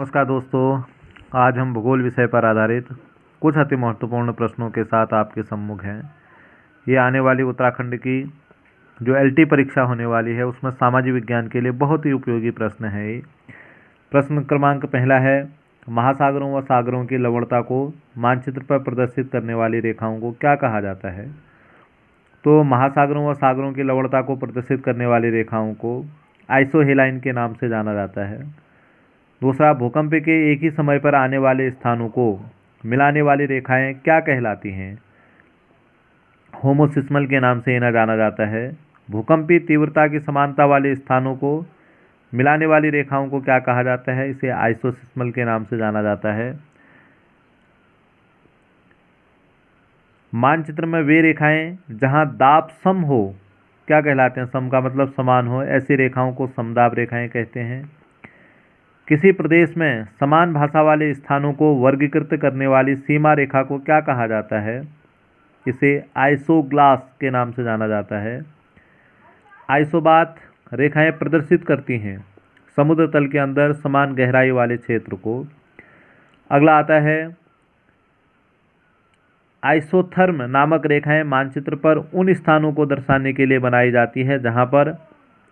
नमस्कार दोस्तों, आज हम भूगोल विषय पर आधारित कुछ अति महत्वपूर्ण प्रश्नों के साथ आपके सम्मुख हैं। ये आने वाली उत्तराखंड की जो एलटी परीक्षा होने वाली है उसमें सामाजिक विज्ञान के लिए बहुत ही उपयोगी प्रश्न है। ये प्रश्न क्रमांक पहला है, महासागरों व सागरों की लवणता को मानचित्र पर प्रदर्शित करने वाली रेखाओं को क्या कहा जाता है? तो महासागरों व सागरों की लवणता को प्रदर्शित करने वाली रेखाओं को आइसोहेलाइन के नाम से जाना जाता है। दूसरा, भूकंप के एक ही समय पर आने वाले स्थानों को मिलाने वाली रेखाएं क्या कहलाती हैं? होमोसिस्मल के नाम से इन्हें जाना जाता है। भूकंपी तीव्रता की समानता वाले स्थानों को मिलाने वाली रेखाओं को क्या कहा जाता है? इसे आइसोसिस्मल के नाम से जाना जाता है। मानचित्र में वे रेखाएं जहां दाब सम हो क्या कहलाते हैं? सम का मतलब समान हो, ऐसी रेखाओं को समदाब रेखाएं कहते हैं। किसी प्रदेश में समान भाषा वाले स्थानों को वर्गीकृत करने वाली सीमा रेखा को क्या कहा जाता है? इसे आइसोग्लास के नाम से जाना जाता है। आइसोबात रेखाएं प्रदर्शित करती हैं समुद्र तल के अंदर समान गहराई वाले क्षेत्र को। अगला आता है, आइसोथर्म नामक रेखाएं मानचित्र पर उन स्थानों को दर्शाने के लिए बनाई जाती है जहां पर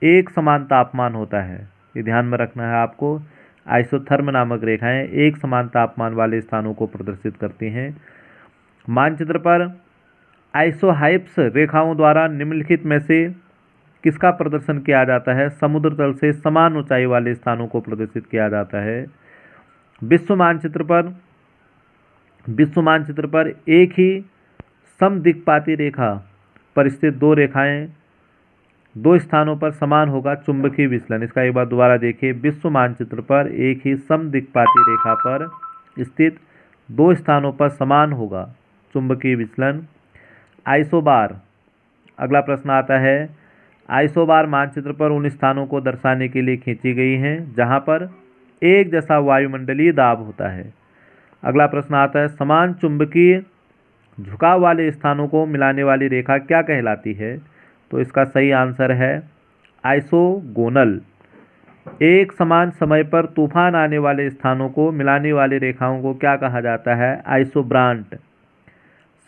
एक समान तापमान होता है। ये ध्यान में रखना है आपको। आइसोथर्म नामक रेखाएं एक समान तापमान वाले स्थानों को प्रदर्शित करती हैं। मानचित्र पर आइसोहाइप्स रेखाओं द्वारा निम्नलिखित में से किसका प्रदर्शन किया जाता है? समुद्र तल से समान ऊंचाई वाले स्थानों को प्रदर्शित किया जाता है। विश्व मानचित्र पर एक ही समदिक्पाती रेखा पर स्थित दो रेखाएं दो स्थानों पर समान होगा चुंबकीय विचलन। इसका एक बार दोबारा देखिए। विश्व मानचित्र पर एक ही समदिक्पाती रेखा पर स्थित दो स्थानों पर समान होगा चुंबकीय विचलन। आइसोबार, अगला प्रश्न आता है, आइसोबार मानचित्र पर उन स्थानों को दर्शाने के लिए खींची गई हैं जहां पर एक जैसा वायुमंडलीय दाब होता है। अगला प्रश्न आता है, समान चुंबकीय झुकाव वाले स्थानों को मिलाने वाली रेखा क्या कहलाती है? तो इसका सही आंसर है आइसोगोनल। एक समान समय पर तूफान आने वाले स्थानों को मिलाने वाली रेखाओं को क्या कहा जाता है? आइसोब्रांट।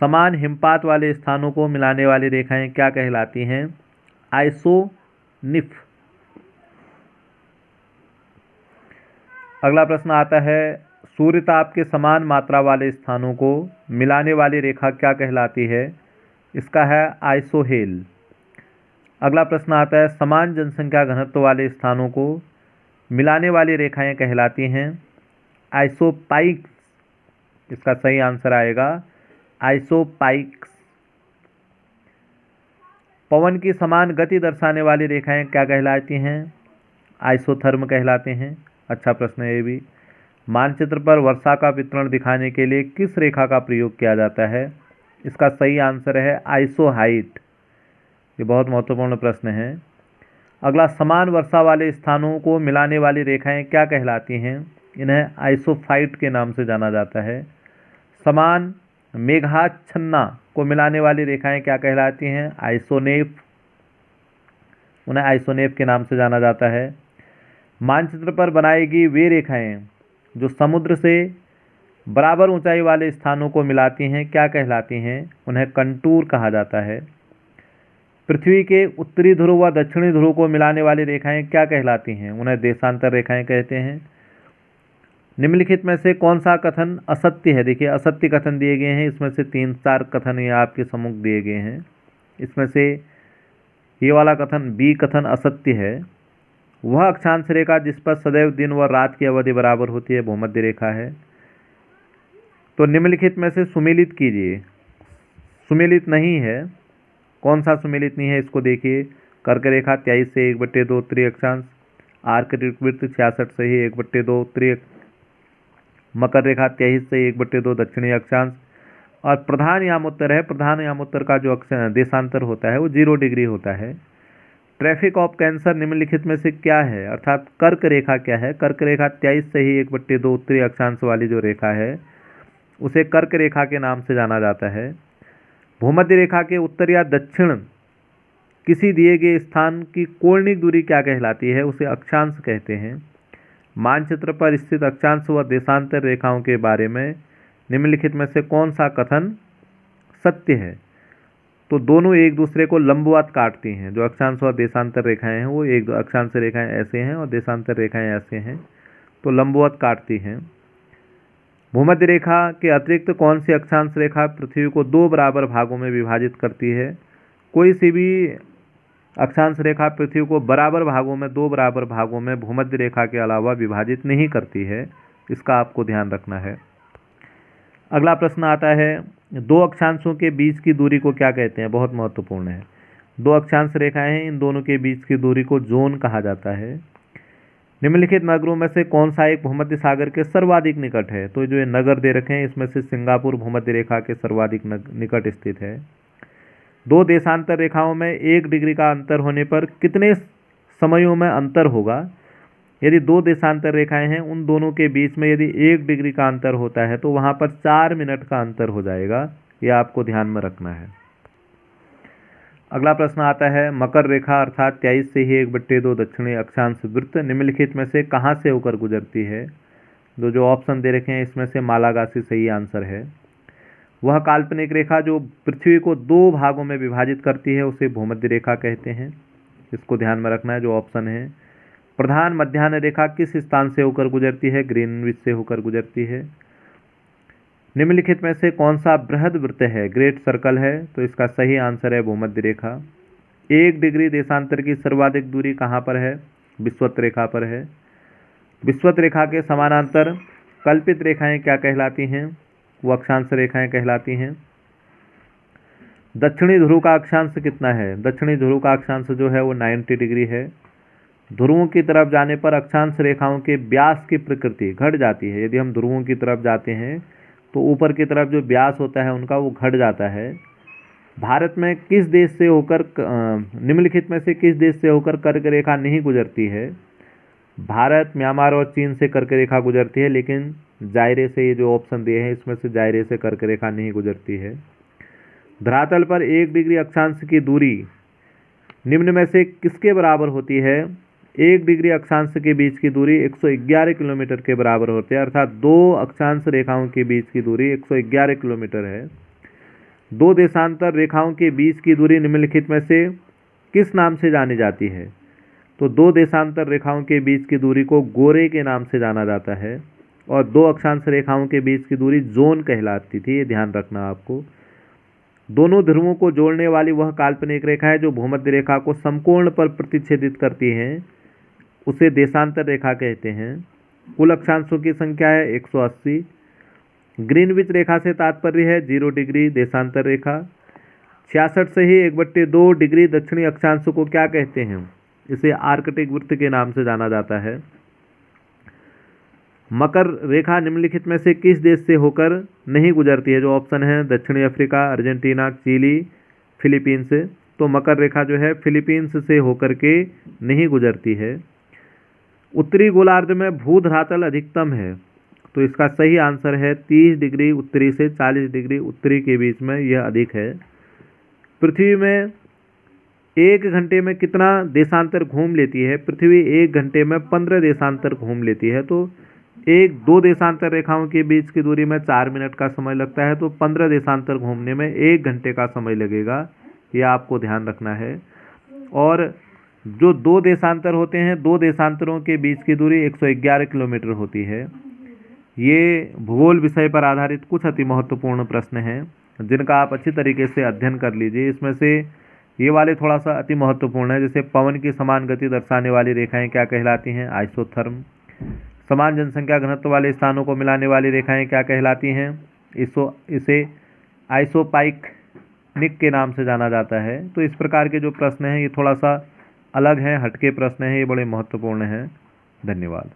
समान हिमपात वाले स्थानों को मिलाने वाली रेखाएं क्या कहलाती हैं? आइसोनिफ। अगला प्रश्न आता है, सूर्यताप के समान मात्रा वाले स्थानों को मिलाने वाली रेखा क्या कहलाती है? इसका है आइसोहेल। अगला प्रश्न आता है, समान जनसंख्या घनत्व वाले स्थानों को मिलाने वाली रेखाएं कहलाती हैं आइसोपाइक्स। इसका सही आंसर आएगा आइसोपाइक्स। पवन की समान गति दर्शाने वाली रेखाएं क्या कहलाती हैं? आइसोथर्म कहलाते हैं। अच्छा प्रश्न है ये भी। मानचित्र पर वर्षा का वितरण दिखाने के लिए किस रेखा का प्रयोग किया जाता है? इसका सही आंसर है आइसोहाइट। ये बहुत महत्वपूर्ण प्रश्न है। अगला, समान वर्षा वाले स्थानों को मिलाने वाली रेखाएं क्या कहलाती हैं? इन्हें आइसोफाइट के नाम से जाना जाता है। समान मेघाच्छन्ना को मिलाने वाली रेखाएं क्या कहलाती हैं? आइसोनेफ। उन्हें आइसोनेफ के नाम से जाना जाता है। मानचित्र पर बनाई गई वे रेखाएं जो समुद्र से बराबर ऊंचाई वाले स्थानों को मिलाती हैं क्या कहलाती हैं? उन्हें कंटूर कहा जाता है। पृथ्वी के उत्तरी ध्रुव व दक्षिणी ध्रुव को मिलाने वाली रेखाएं क्या कहलाती हैं? उन्हें देशांतर रेखाएं कहते हैं। निम्नलिखित में से कौन सा कथन असत्य है? देखिए, असत्य कथन दिए गए हैं। इसमें से 3-4 कथन ये आपके सम्मुख दिए गए हैं। इसमें से ये वाला कथन, बी कथन असत्य है। वह अक्षांश रेखा जिस पर सदैव दिन व रात की अवधि बराबर होती है भूमध्य रेखा है। तो निम्नलिखित में से सुमेलित कीजिए। सुमेलित नहीं है। कौन सा सुमेलित नहीं है इसको देखिए। कर्क रेखा 23 से 1/2 उत्तरी अक्षांश, आर्क वृत्त 66 से ही 1/2 उत्तरी, मकर रेखा 23 से 1/2 दक्षिणी अक्षांश, और प्रधान यामोत्तर है। प्रधान यामोत्तर का जो देशांतर होता है वो 0 डिग्री होता है। ट्रैफिक ऑफ कैंसर निम्नलिखित में से क्या है? अर्थात कर्क रेखा क्या है? कर्क रेखा 23 से ही 1/2 उत्तरी अक्षांश वाली जो रेखा है उसे कर्क रेखा के नाम से जाना जाता है। भूमध्य रेखा के उत्तर या दक्षिण किसी दिए गए स्थान की कोणिक दूरी क्या कहलाती है? उसे अक्षांश कहते हैं। मानचित्र पर स्थित अक्षांश व देशांतर रेखाओं के बारे में निम्नलिखित में से कौन सा कथन सत्य है? तो दोनों एक दूसरे को लंबवत काटती हैं। जो अक्षांश और देशांतर रेखाएं हैं वो एक अक्षांश रेखाएं ऐसे हैं और देशांतर रेखाएं ऐसे हैं, तो लंबवत काटती हैं। भूमध्य रेखा के अतिरिक्त कौन सी अक्षांश रेखा पृथ्वी को दो बराबर भागों में विभाजित करती है? कोई सी भी अक्षांश रेखा पृथ्वी को बराबर भागों में, दो बराबर भागों में भूमध्य रेखा के अलावा विभाजित नहीं करती है। इसका आपको ध्यान रखना है। अगला प्रश्न आता है, दो अक्षांशों के बीच की दूरी को क्या कहते हैं? बहुत महत्वपूर्ण है। दो अक्षांश रेखाएं हैं, इन दोनों के बीच की दूरी को जोन कहा जाता है। निम्नलिखित नगरों में से कौन सा एक भूमध्य सागर के सर्वाधिक निकट है? तो जो ये नगर दे रखे हैं इसमें से सिंगापुर भूमध्य रेखा के सर्वाधिक निकट स्थित है। दो देशांतर रेखाओं में 1 डिग्री का अंतर होने पर कितने समयों में अंतर होगा? यदि दो देशांतर रेखाएं हैं, उन दोनों के बीच में यदि 1 डिग्री का अंतर होता है तो वहां पर 4 मिनट का अंतर हो जाएगा। यह आपको ध्यान में रखना है। अगला प्रश्न आता है, मकर रेखा अर्थात 23 से ही 1/2 दक्षिणी अक्षांश वृत्त निम्नलिखित में से कहाँ से होकर गुजरती है? जो ऑप्शन दे रखे हैं इसमें से मालागासी सही आंसर है। वह काल्पनिक रेखा जो पृथ्वी को दो भागों में विभाजित करती है उसे भूमध्य रेखा कहते हैं। इसको ध्यान में रखना है। जो ऑप्शन है, प्रधान मध्याह्न रेखा किस स्थान से होकर गुजरती है? ग्रीनविच से होकर गुजरती है। निम्नलिखित में से कौन सा बृहद वृत्त है? ग्रेट सर्कल है। तो इसका सही आंसर है भूमध्य रेखा। 1 डिग्री देशांतर की सर्वाधिक दूरी कहाँ पर है? विषुवत रेखा पर है। विषुवत रेखा के समानांतर कल्पित रेखाएं क्या कहलाती हैं? वो अक्षांश रेखाएं कहलाती हैं। दक्षिणी ध्रुव का अक्षांश कितना है? दक्षिणी ध्रुव का अक्षांश जो है वो 90 डिग्री है। ध्रुवों की तरफ जाने पर अक्षांश रेखाओं के व्यास की प्रकृति घट जाती है। यदि हम ध्रुवों की तरफ जाते हैं तो ऊपर की तरफ जो व्यास होता है उनका वो घट जाता है। भारत में किस देश से होकर निम्नलिखित में से किस देश से होकर कर्क रेखा नहीं गुजरती है? भारत, म्यांमार और चीन से कर्क रेखा गुजरती है, लेकिन जायरे से, ये जो ऑप्शन दिए हैं इसमें से जायरे से कर्क रेखा नहीं गुजरती है। धरातल पर 1 डिग्री अक्षांश की दूरी निम्न में से किसके बराबर होती है? 1 डिग्री अक्षांश के बीच की दूरी 111 किलोमीटर के बराबर होती है, अर्थात दो अक्षांश रेखाओं के बीच की दूरी 111 किलोमीटर है। दो देशांतर रेखाओं के बीच की दूरी निम्नलिखित में से किस नाम से जानी जाती है? तो दो देशांतर रेखाओं के बीच की दूरी को गोरे के नाम से जाना जाता है और दो अक्षांश रेखाओं के बीच की दूरी जोन कहलाती थी। ये ध्यान रखना आपको। दोनों ध्रुवों को जोड़ने वाली वह काल्पनिक रेखा है जो भूमध्य रेखा को समकोण पर प्रतिच्छेदित करती है, उसे देशांतर रेखा कहते हैं। कुल अक्षांशों की संख्या है 180। ग्रीनविच रेखा से तात्पर्य है 0 डिग्री देशांतर रेखा। 66 से ही 1/2 डिग्री दक्षिणी अक्षांश को क्या कहते हैं? इसे आर्कटिक वृत्त के नाम से जाना जाता है। मकर रेखा निम्नलिखित में से किस देश से होकर नहीं गुजरती है? जो ऑप्शन है, दक्षिणी अफ्रीका, अर्जेंटीना, चिली, फिलीपींस। तो मकर रेखा जो है फिलीपींस से होकर के नहीं गुजरती है। उत्तरी गोलार्ध में भू धरातल अधिकतम है, तो इसका सही आंसर है 30 डिग्री उत्तरी से 40 डिग्री उत्तरी के बीच में यह अधिक है। पृथ्वी में 1 घंटे में कितना देशांतर घूम लेती है? पृथ्वी 1 घंटे में 15 देशांतर घूम लेती है। तो दो देशांतर रेखाओं के बीच की दूरी में 4 मिनट का समय लगता है, तो 15 देशांतर घूमने में 1 घंटे का समय लगेगा। यह आपको ध्यान रखना है। और जो दो देशांतर होते हैं, दो देशांतरों के बीच की दूरी 111 किलोमीटर होती है। ये भूगोल विषय पर आधारित कुछ अति महत्वपूर्ण प्रश्न हैं जिनका आप अच्छी तरीके से अध्ययन कर लीजिए। इसमें से ये वाले थोड़ा सा अति महत्वपूर्ण है, जैसे पवन की समान गति दर्शाने वाली रेखाएं क्या कहलाती हैं? आइसोथर्म। समान जनसंख्या घनत्व वाले स्थानों को मिलाने वाली रेखाएं क्या कहलाती हैं? इसे आइसोपाइकनिक के नाम से जाना जाता है। तो इस प्रकार के जो प्रश्न हैं ये थोड़ा सा अलग हैं, हटके प्रश्न हैं, ये बड़े महत्वपूर्ण हैं। धन्यवाद।